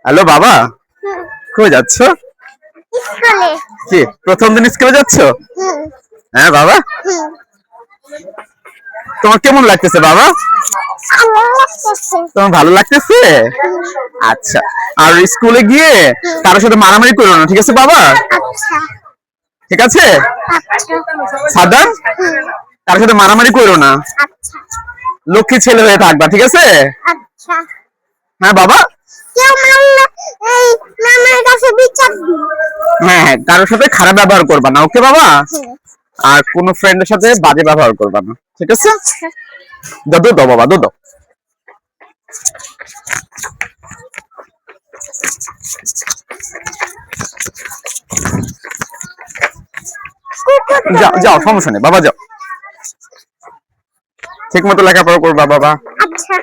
Hello বাবা, কই যাচ্ছ? স্কুলে। কি প্রথম দিন স্কুলে যাচ্ছ? হুম। হ্যাঁ বাবা, হুম। তোমার কেমন লাগতেছে বাবা? ভালো লাগতেছে। তোমার ভালো লাগতেছে? আচ্ছা, আর স্কুলে গিয়ে কারোর সাথে মারামারি করো না, ঠিক আছে বাবা? আচ্ছা। ঠিক আছে? আচ্ছা। সাদাম, কারোর সাথে মারামারি করো না, আচ্ছা। লক্ষ্মী ছেলে হয়ে থাকবা, ঠিক আছে? আচ্ছা। হ্যাঁ বাবা। কেউ মারলে এই মামার কাছে বিচার দিই। হ্যাঁ হ্যাঁ, কারোর সাথে খারাপ ব্যবহার করবা না, ওকে বাবা? হুম। আর কোন ফ্রেন্ডের সাথে বাজে ব্যবহার করবা না, ঠিক আছে? আচ্ছা। দাদু দাও বাবা, দাদু। যাও যাও, সমস্যা নেই বাবা, যাও। ঠিক মতো লেখাপড়া করবা বাবা। আচ্ছা।